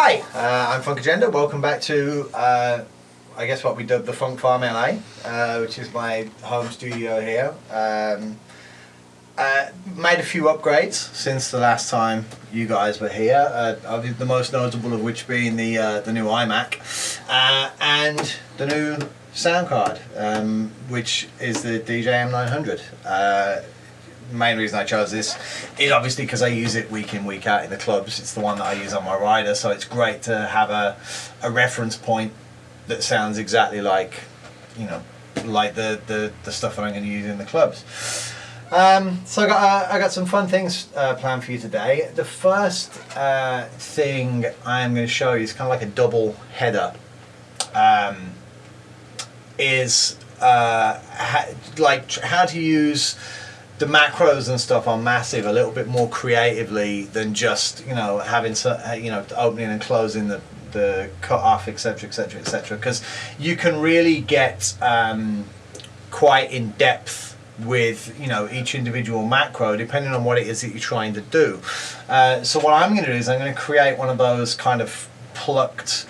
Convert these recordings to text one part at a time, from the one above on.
Hi, I'm Funkagenda. Welcome back to, I guess what we dubbed the Funk Farm LA, which is my home studio here. Made a few upgrades since the last time you guys were here. The most notable of which being the new iMac and the new sound card, which is the DJ M900. Main reason I chose this is obviously because I use it week in, week out in the clubs. It's the one that I use on my rider, so it's great to have a reference point that sounds exactly like, you know, like the stuff that I'm going to use in the clubs. So I got some fun things planned for you today. The first thing I'm going to show you is kind of like a double header. Is how to use the macros and stuff on Massive a little bit more creatively than just, you know, having opening and closing the cut off, etc, etc, etc, because you can really get quite in depth with, you know, each individual macro depending on what it is that you're trying to do. So what I'm going to do is I'm going to create one of those kind of plucked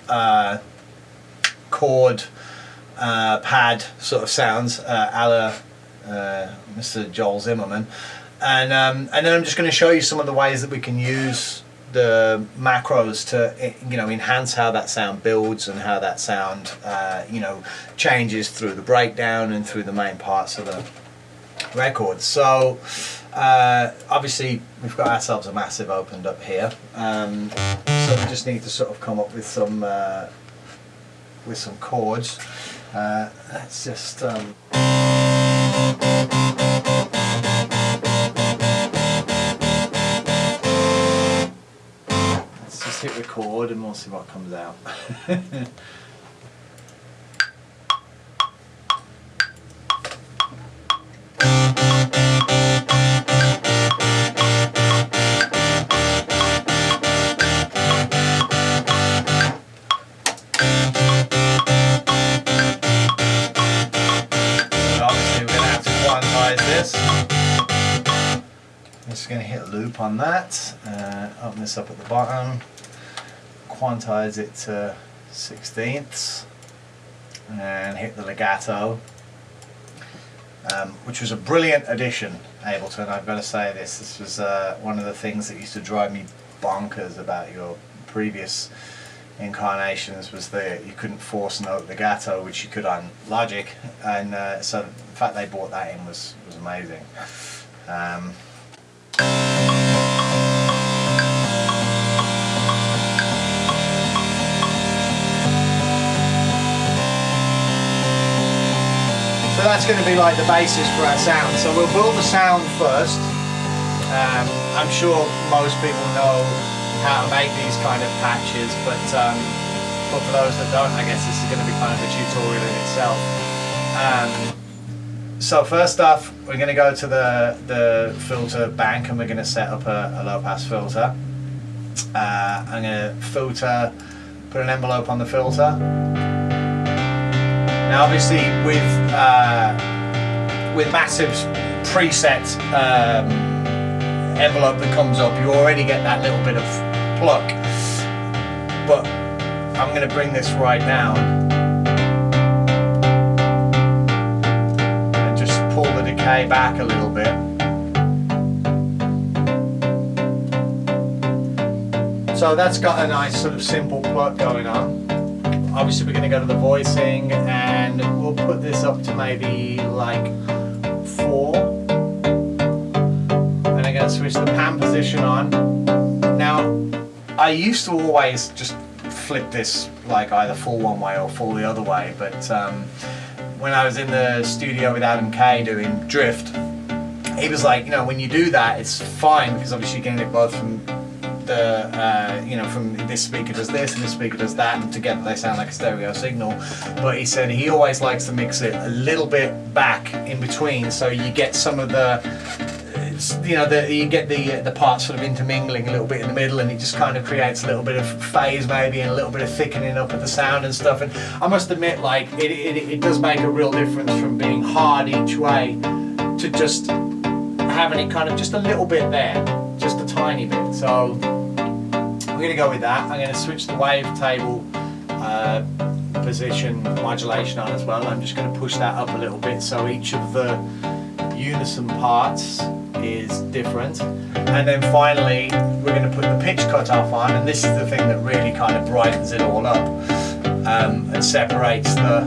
chord pad sort of sounds, a la Mr. Joel Zimmerman, and then I'm just going to show you some of the ways that we can use the macros to, you know, enhance how that sound builds and how that sound, you know, changes through the breakdown and through the main parts of the record. So obviously we've got ourselves a Massive opened up here, so we just need to sort of come up with some chords. Let's just hit record and we'll see what comes out. Just going to hit loop on that, open this up at the bottom, quantize it to 16ths and hit the legato, which was a brilliant addition, Ableton. I've got to say this was one of the things that used to drive me bonkers about your previous incarnations, was that you couldn't force note legato, which you could on Logic, and so the fact they brought that in was amazing. So that's going to be like the basis for our sound. So we'll build the sound first. I'm sure most people know how to make these kind of patches, but for those that don't, I guess this is going to be kind of a tutorial in itself. So first off, we're going to go to the filter bank and we're going to set up a low pass filter. I'm going to filter, put an envelope on the filter. Now obviously with Massive's preset envelope that comes up, you already get that little bit of pluck, but I'm going to bring this right down and just pull the decay back a little bit. So that's got a nice sort of simple pluck going on. Obviously we're going to go to the voicing and we'll put this up to maybe like 4, and I'm going to switch the pan position on. Now I used to always just flip this like either full one way or full the other way, but when I was in the studio with Adam Keir doing Drift, he was like, you know, when you do that it's fine because obviously you're getting it both from the, you know, from this speaker does this and this speaker does that, and together they sound like a stereo signal. But he said he always likes to mix it a little bit back in between, so you get some of the, you know, you get the parts sort of intermingling a little bit in the middle, and it just kind of creates a little bit of phase maybe and a little bit of thickening up of the sound and stuff. And I must admit, like, it does make a real difference from being hard each way to just having it kind of just a little bit there, just a tiny bit. So we're going to go with that. I'm going to switch the wavetable position modulation on as well. I'm just going to push that up a little bit so each of the unison parts is different. And then finally we're going to put the pitch cutoff on, and this is the thing that really kind of brightens it all up and separates the...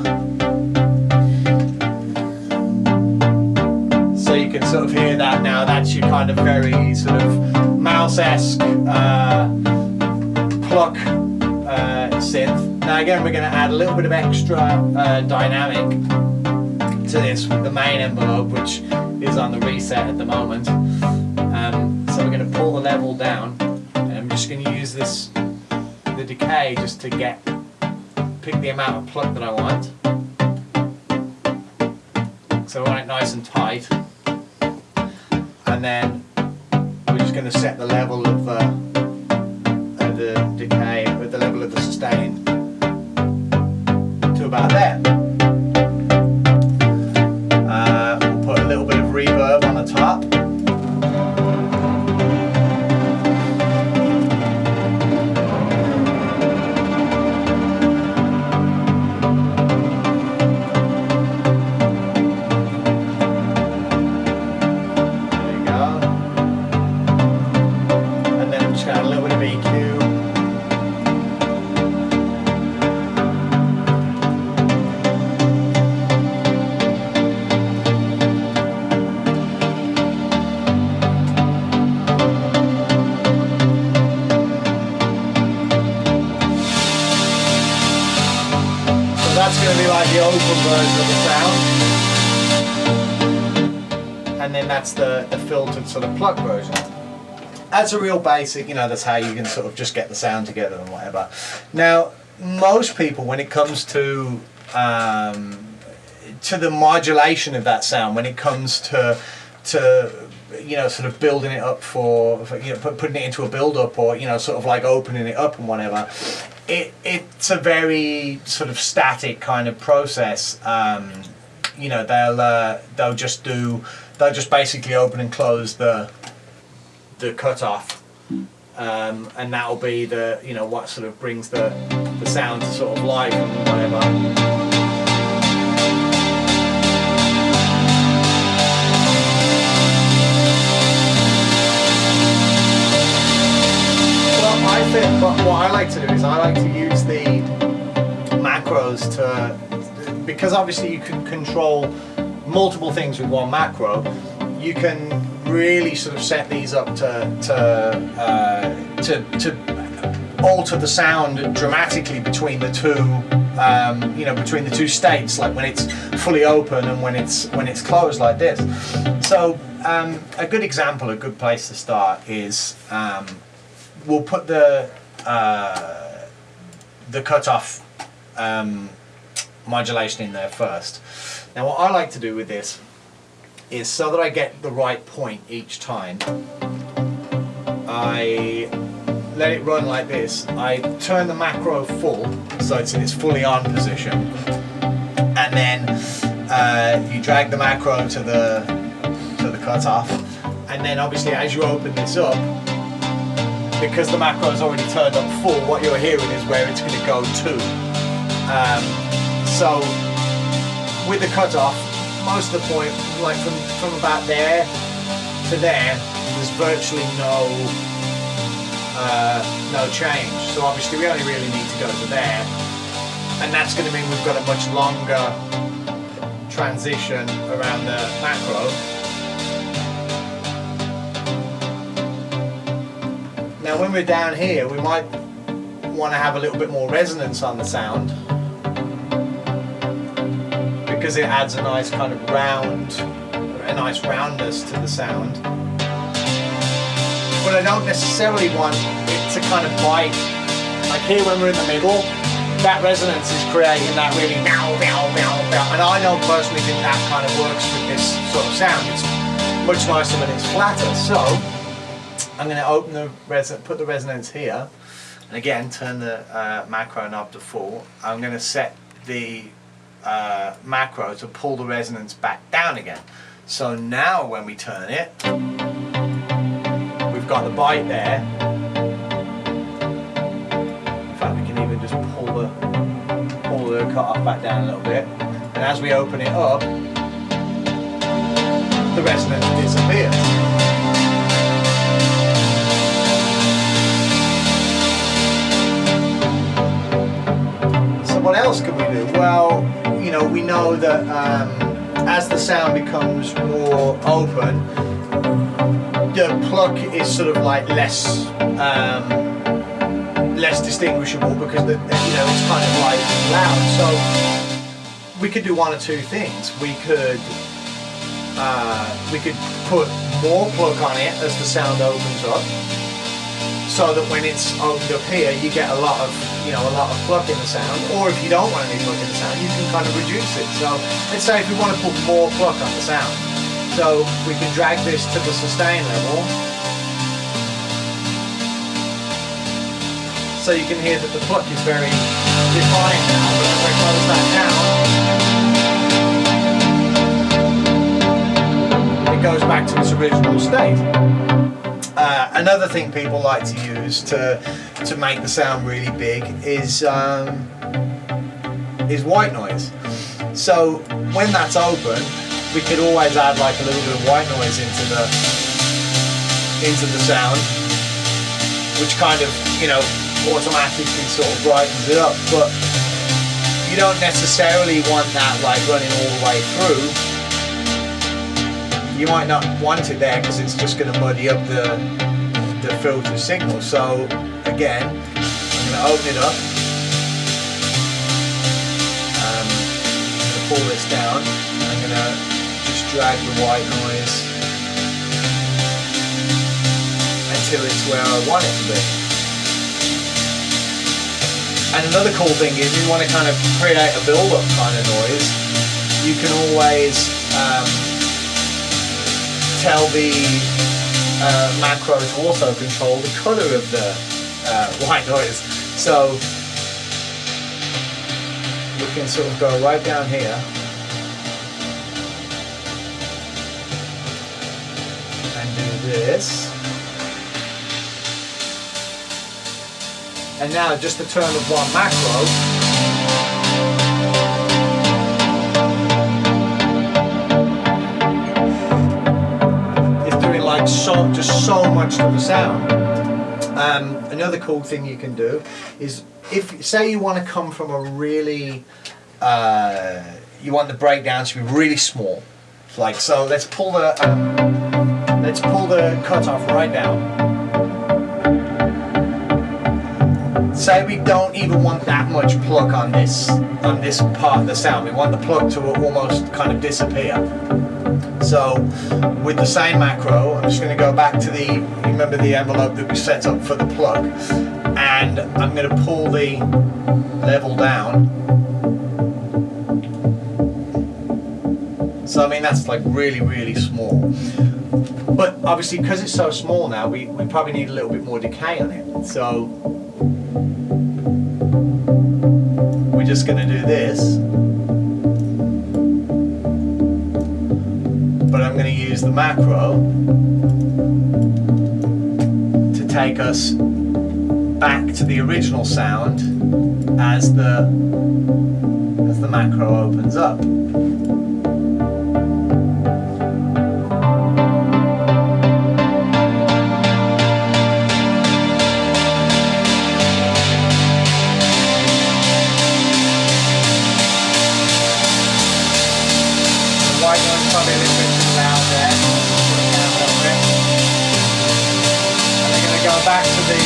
So you can sort of hear that now. That's your kind of very sort of mouse-esque pluck synth. Now again, we're going to add a little bit of extra dynamic to this with the main envelope, which is on the reset at the moment. So we're going to pull the level down, and I'm just going to use the decay just to pick the amount of pluck that I want. So I want it nice and tight. And then we're just going to set the level of the decay, with the level of the sustain to about there. We'll put a little bit of reverb on the top. That's going to be like the open version of the sound, and then that's the filtered sort of plug version. That's a real basic, you know, that's how you can sort of just get the sound together and whatever. Now, most people, when it comes to the modulation of that sound, when it comes to you know, sort of building it up for you know, putting it into a build-up, or you know, sort of like opening it up and whatever, it's a very sort of static kind of process. You know, they'll just basically open and close the cutoff, and that'll be the, you know, what sort of brings the sound to sort of life and whatever. But what I like to do is I like to use the macros because obviously you can control multiple things with one macro. You can really sort of set these up to alter the sound dramatically between the two, you know, between the two states, like when it's fully open and when it's closed like this. So a good example, a good place to start is we'll put the cutoff modulation in there first. Now what I like to do with this is, so that I get the right point each time, I let it run like this. I turn the macro full, so it's in its fully on position, and then you drag the macro to the cutoff, and then obviously as you open this up, because the macro is already turned up full, what you're hearing is where it's going to go to. So with the cutoff, most of the point, like from about there to there, there's virtually no change. So obviously we only really need to go to there, and that's going to mean we've got a much longer transition around the macro. Now when we're down here, we might want to have a little bit more resonance on the sound, because it adds a nice kind of nice roundness to the sound. But I don't necessarily want it to kind of bite. Like here when we're in the middle, that resonance is creating that really meow, meow, meow, meow. And I don't personally think that kind of works with this sort of sound. It's much nicer when it's flatter. So I'm going to open put the resonance here, and again turn the macro knob to full. I'm going to set the macro to pull the resonance back down again. So now when we turn it, we've got the bite there, the cutoff back down a little bit, and as we open it up, the resonance disappears. So what else can we do? Well, you know, we know that as the sound becomes more open, the pluck is sort of like less distinguishable because you know, it's kind of like loud. So we could do one or two things. We could put more pluck on it as the sound opens up, so that when it's opened up here, you get a lot of pluck in the sound. Or if you don't want any pluck in the sound, you can kind of reduce it. So let's say if we want to put more pluck on the sound, so we can drag this to the sustain level. So you can hear that the pluck is very defined now, but as I close that down, it goes back to its original state. Another thing people like to use to make the sound really big is white noise. So when that's open, we could always add like a little bit of white noise into the sound, which kind of, you know, automatically sort of brightens it up. But you don't necessarily want that like running all the way through. You might not want it there because it's just going to muddy up the filter signal. So again, I'm going to open it up. I'm going to pull this down. I'm going to just drag the white noise until it's where I want it to be. And another cool thing is, if you want to kind of create a build-up kind of noise, you can always tell the macro to also control the color of the white noise. So we can sort of go right down here and do this. And now just the turn of one macro, is doing like just so much to the sound. Another cool thing you can do is, if say you want to come from a really, you want the breakdown to be really small, like so. Let's pull the cutoff right down. Say we don't even want that much pluck on this part of the sound. We want the pluck to almost kind of disappear. So with the same macro, I'm just going to go back to remember the envelope that we set up for the pluck, and I'm going to pull the level down. So I mean, that's like really, really small. But obviously, because it's so small now, we probably need a little bit more decay on it. So we're just going to do this, but I'm going to use the macro to take us back to the original sound as the macro opens up. Probably a little bit too loud there. Put it down a little bit. And we're going to go back to the.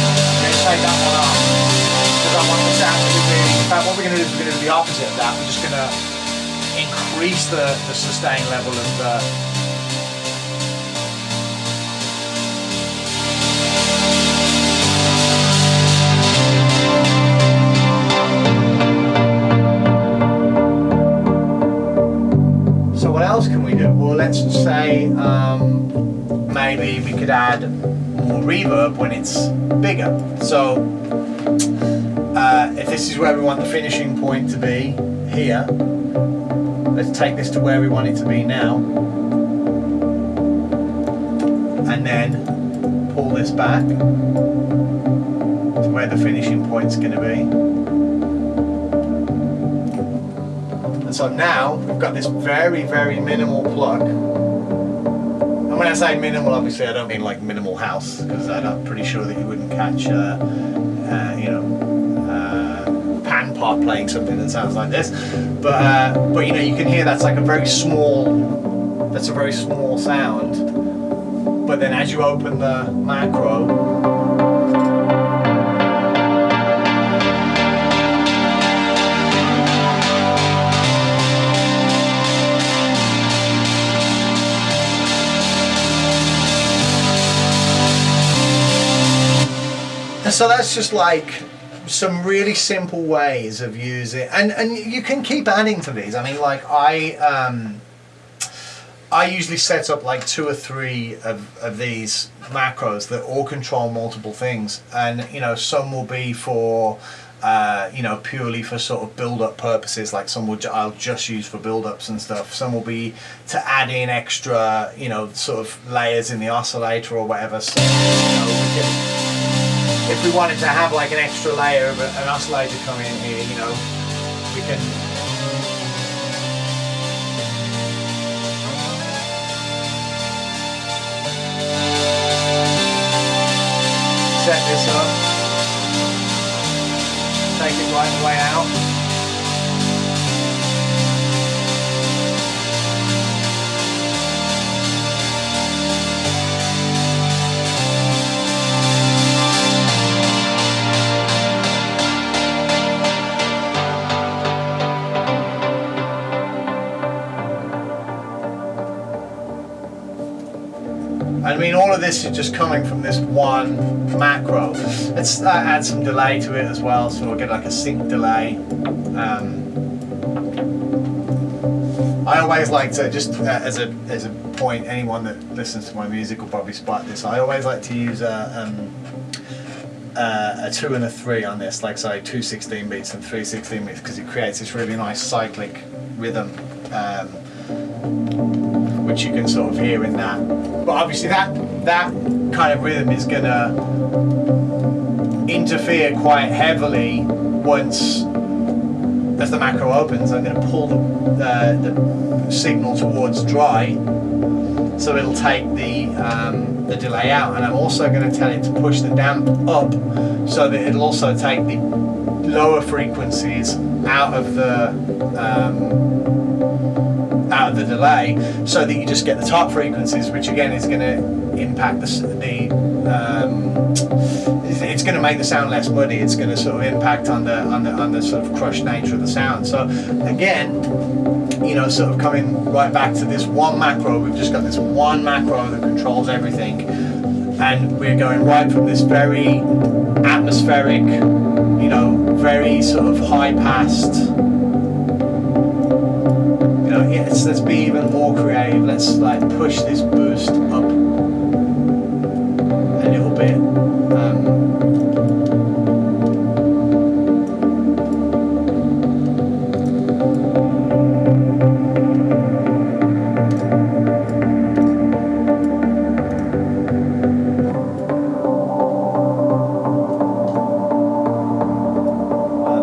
I'm going to take that one off because I want the sound to be really. In fact, what we're going to do is we're going to do the opposite of that. We're just going to increase the sustain level of the. What else can we do? Well, let's say maybe we could add more reverb when it's bigger. So if this is where we want the finishing point to be, here, let's take this to where we want it to be now, and then pull this back to where the finishing point's going to be. And so now we've got this very, very minimal pluck. And when I say minimal, obviously I don't mean like minimal house, because I'm pretty sure that you wouldn't catch, you know, pan pot playing something that sounds like this. But you know, you can hear that's like a very small, that's a very small sound. But then as you open the macro, so that's just like some really simple ways of using, and you can keep adding to these. I mean, like I usually set up like 2 or 3 of these macros that all control multiple things, and you know, some will be for you know, purely for sort of build-up purposes, like some will I'll just use for build-ups and stuff. Some will be to add in extra, you know, sort of layers in the oscillator or whatever. So, you know, we can, if we wanted to have like an extra layer of an oscillator coming in here, you know, we can set this up, take it right the way out. I mean, all of this is just coming from this one macro. Let's add some delay to it as well, so we'll get like a synth delay. I always like to, just as a point, anyone that listens to my music will probably spot this, I always like to use a 2 and a 3 on this, like say 2 16 beats and 3 16 beats, because it creates this really nice cyclic rhythm, which you can sort of hear in that. But obviously that kind of rhythm is going to interfere quite heavily once, as the macro opens. I'm going to pull the signal towards dry, so it'll take the delay out, and I'm also going to tell it to push the damp up, so that it'll also take the lower frequencies out of the delay, so that you just get the top frequencies, which again is going to impact it's going to make the sound less muddy. It's going to sort of impact on the sort of crushed nature of the sound. So again, you know, sort of coming right back to this one macro, we've just got this one macro that controls everything, and we're going right from this very atmospheric, you know, very sort of high-passed. Yes, let's be even more creative. Let's like push this boost up a little bit.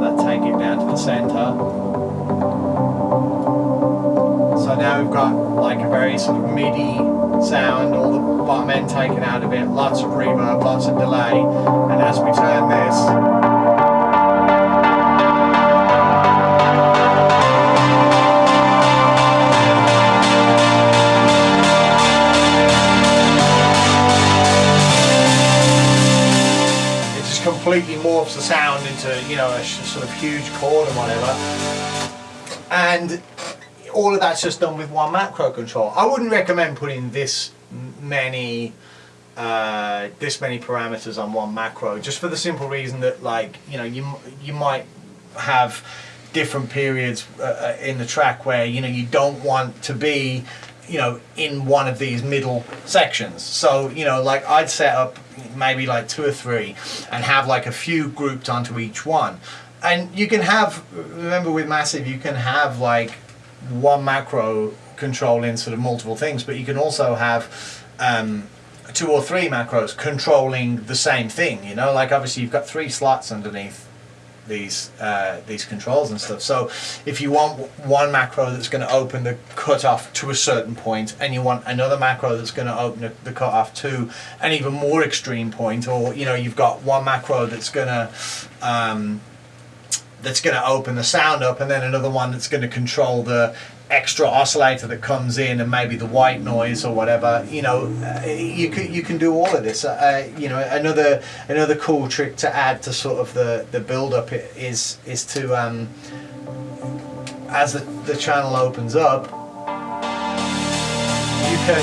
That take it down to the center. So now we've got like a very sort of MIDI sound, all the bottom end taken out of it, lots of reverb, lots of delay, and as we turn this, it just completely morphs the sound into, you know, a sort of huge chord and whatever. And all of that's just done with one macro control. I wouldn't recommend putting this many parameters on one macro, just for the simple reason that, like, you know, you might have different periods in the track where, you know, you don't want to be, you know, in one of these middle sections. So, you know, like I'd set up maybe like 2 or 3 and have like a few grouped onto each one. And you can have, remember with Massive, you can have like one macro controlling sort of multiple things, but you can also have 2 or 3 macros controlling the same thing, you know, like obviously you've got 3 slots underneath these controls and stuff. So if you want one macro that's going to open the cutoff to a certain point, and you want another macro that's going to open the cutoff to an even more extreme point, or you know, you've got one macro that's going to open the sound up, and then another one that's going to control the extra oscillator that comes in and maybe the white noise or whatever, you know, you can do all of this. You know, another cool trick to add to sort of the build up is to as the channel opens up, you can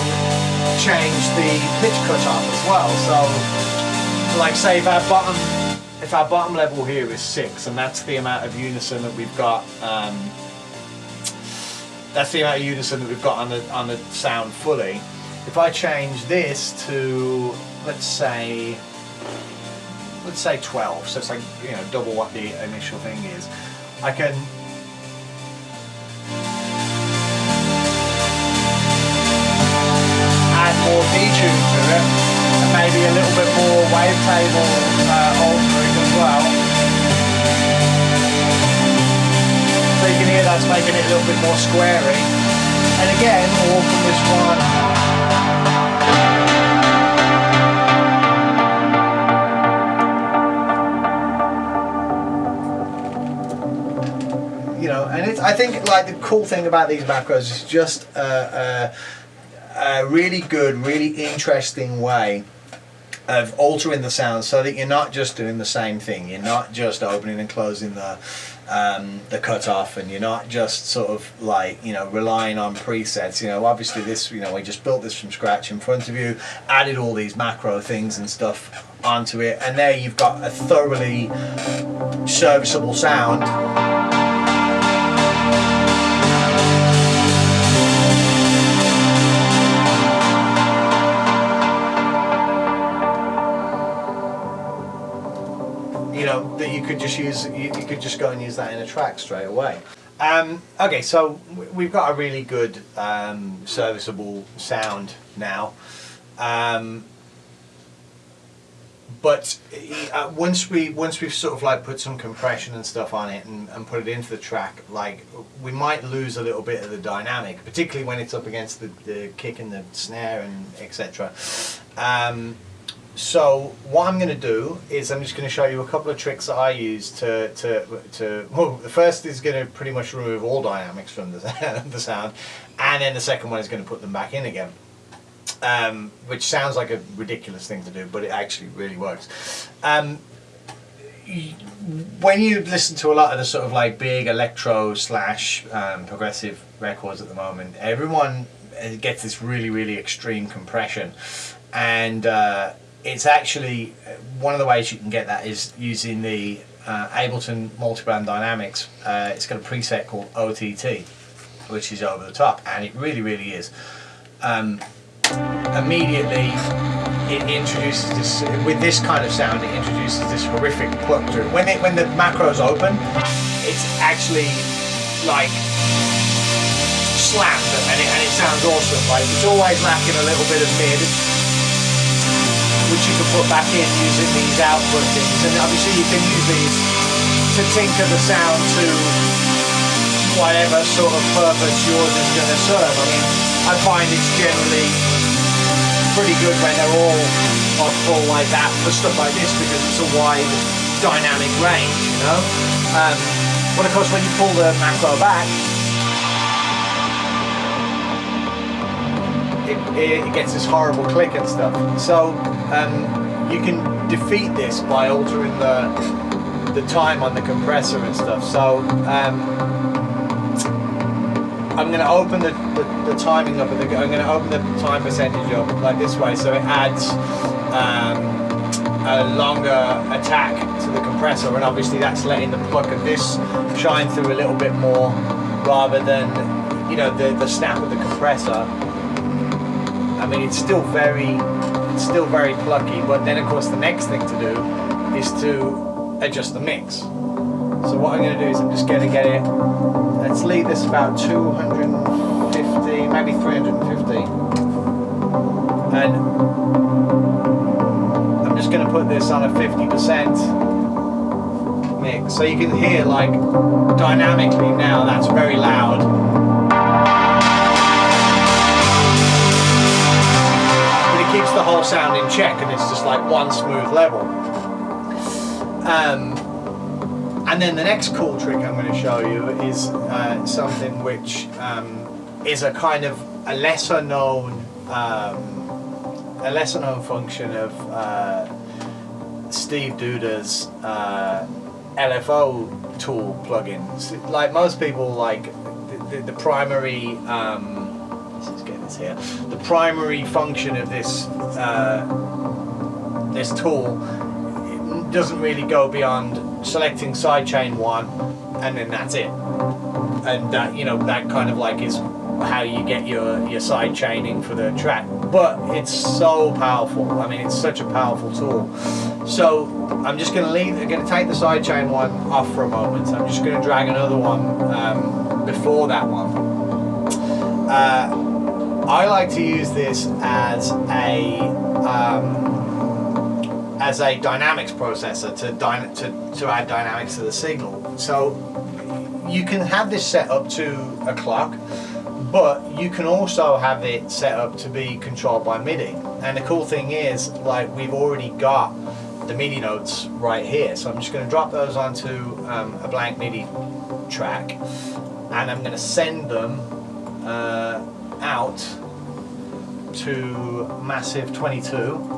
change the pitch cutoff as well. So like say if our bottom level here is 6, and that's the amount of unison that we've got. That's the amount of unison that we've got on the sound fully. If I change this to let's say 12, so it's like, you know, double what the initial thing is, I can add more detune to it, and maybe a little bit more wavetable altering as well. So you can hear that's making it a little bit more squarey. And again, all from this one. You know, and I think like the cool thing about these macros is just a really good, really interesting way of altering the sound, so that you're not just doing the same thing. You're not just opening and closing the cutoff, and you're not just sort of like, you know, relying on presets. You know, obviously this, you know, we just built this from scratch in front of you, added all these macro things and stuff onto it, and there you've got a thoroughly serviceable sound. You know, that you could just use, you could just go and use that in a track straight away. Okay, so we've got a really good serviceable sound now, but once we've sort of like put some compression and stuff on it and put it into the track, like we might lose a little bit of the dynamic, particularly when it's up against the kick and the snare and etc. So what I'm going to do is I'm just going to show you a couple of tricks that I use to well, the first is going to pretty much remove all dynamics from the sound, and then the second one is going to put them back in again, which sounds like a ridiculous thing to do, but it actually really works. When you listen to a lot of the sort of like big electro slash progressive records at the moment, everyone gets this really, really extreme compression, and it's actually one of the ways you can get that is using the Ableton Multiband Dynamics. It's got a preset called OTT, which is over the top, and it really, really is. Immediately, it introduces this, with this kind of sound, it introduces this horrific pluck to it. When the macro's open, it's actually like slammed, and it sounds awesome. Like it's always lacking a little bit of mid, which you can put back in using these output things, and obviously you can use these to tinker the sound to whatever sort of purpose yours is going to serve. I mean, I find it's generally pretty good when they're all full like that for stuff like this, because it's a wide dynamic range, you know. But of course when you pull the macro back, it gets this horrible click and stuff. So you can defeat this by altering the time on the compressor and stuff. So I'm going to open the timing up, I'm going to open the time percentage up like this way, so it adds a longer attack to the compressor, and obviously that's letting the pluck of this shine through a little bit more rather than, you know, the snap of the compressor. I mean, it's still very plucky, but then of course the next thing to do is to adjust the mix. So what I'm going to do is I'm just going to get it, let's leave this about 250, maybe 350, and I'm just going to put this on a 50%, mix. So you can hear like dynamically now that's very loud. But it keeps the whole sound in check and it's just like one smooth level. And then the next cool trick I'm going to show you is something which is a kind of a lesser known function of Steve Duda's LFO tool plugins. Like most people, like the primary let's just get this here. The primary function of this this tool doesn't really go beyond selecting sidechain 1 and then that's it. And that, you know, that kind of like is how you get your side chaining for the track. But it's so powerful. I mean, it's such a powerful tool. So I'm just going to take the sidechain one off for a moment. I'm just going to drag another one before that one. I like to use this as a dynamics processor to add dynamics to the signal. So you can have this set up to a clock, but you can also have it set up to be controlled by MIDI. And the cool thing is, like, we've already got the MIDI notes right here. So I'm just going to drop those onto a blank MIDI track, and I'm going to send them out to Massive 22.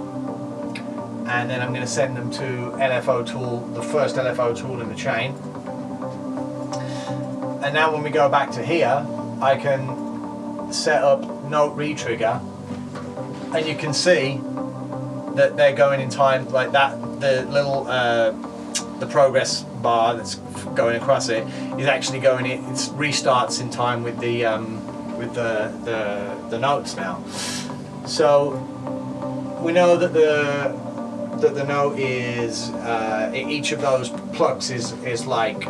And then I'm going to send them to LFO tool, the first LFO tool in the chain. And now when we go back to here, I can set up note retrigger, and you can see that they're going in time like that. The little the progress bar that's going across it is actually going. It restarts in time with the notes now. So we know that the note is each of those plucks is like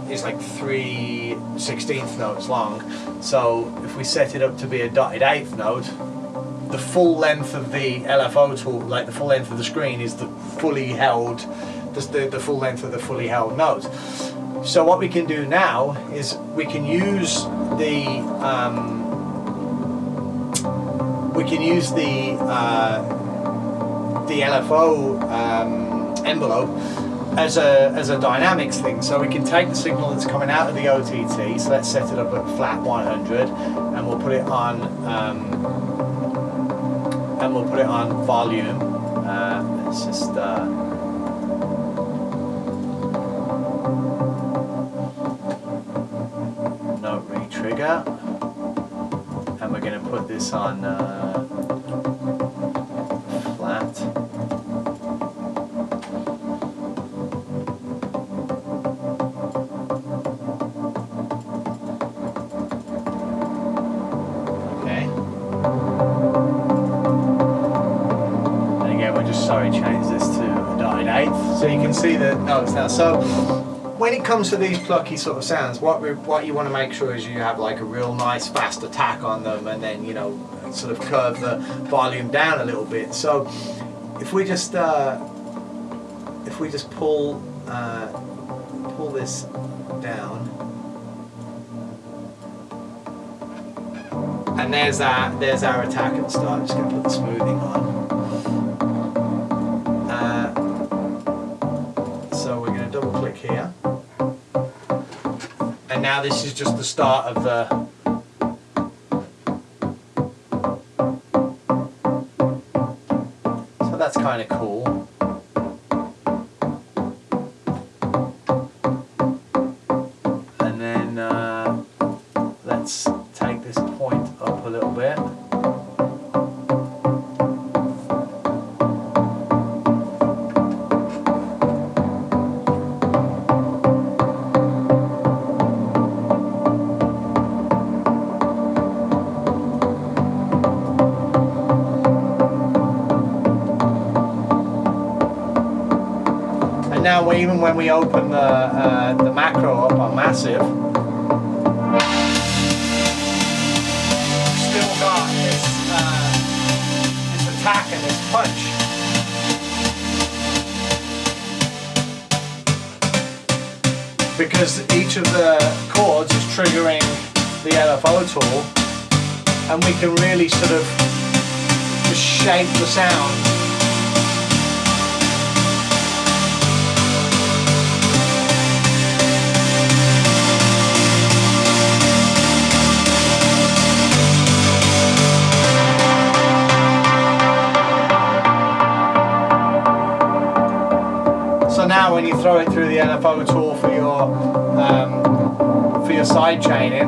3/16 notes long. So if we set it up to be a dotted eighth note, the full length of the LFO tool, like the full length of the screen, is the fully held, the full length of the fully held note. So what we can do now is we can use the LFO envelope as a dynamics thing. So we can take the signal that's coming out of the OTT, so let's set it up at flat 100, and we'll put it on volume. Let's just note retrigger, and we're going to put this on flat. Change this to a dotted eighth, so you can see the notes now. So when it comes to these plucky sort of sounds, what you want to make sure is you have like a real nice fast attack on them, and then, you know, sort of curve the volume down a little bit. So if we just pull this down, and there's our attack at the start. I'm just going to put the smoothing on. Here, and now this is just the start of the so that's kind of cool. And then let's take this point up a little bit. Now, even when we open the macro up on Massive, still got this attack and this punch. because each of the chords is triggering the LFO tool, and we can really sort of just shape the sound. So now when you throw it through the LFO tool for your side chaining,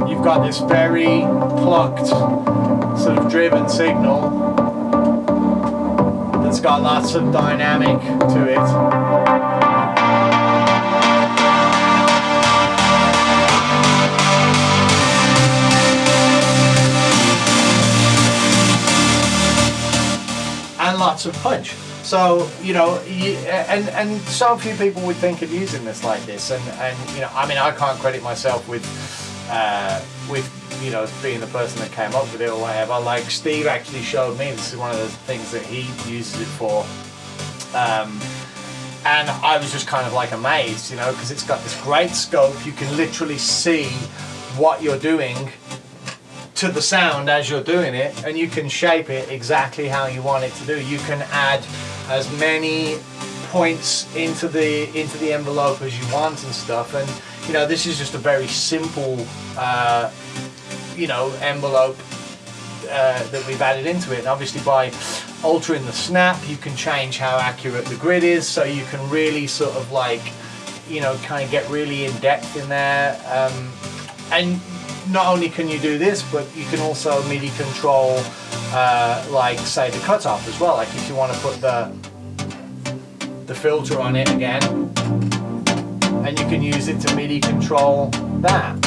you've got this very plucked, sort of driven signal that's got lots of dynamic to it. And lots of punch. So, you know, and so few people would think of using this like this, and you know, I mean, I can't credit myself with you know, being the person that came up with it or whatever. Like, Steve actually showed me, this is one of the things that he uses it for, and I was just kind of like amazed, you know, because it's got this great scope. You can literally see what you're doing to the sound as you're doing it, and you can shape it exactly how you want it to do. You can add as many points into the envelope as you want and stuff, and you know, this is just a very simple you know, envelope that we've added into it. And obviously by altering the snap, you can change how accurate the grid is, so you can really sort of like, you know, kind of get really in depth in there, and not only can you do this, but you can also MIDI control like, say, the cutoff as well. Like, if you want to put the filter on it again, and you can use it to MIDI control that.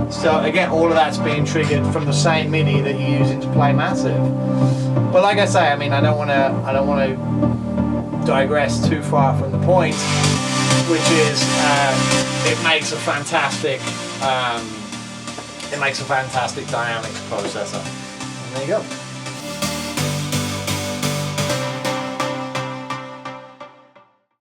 So again, all of that's being triggered from the same MIDI that you're using to play massive. But like I say, I mean, I don't want to digress too far from the point, which is it makes a fantastic dynamics processor. And there you go.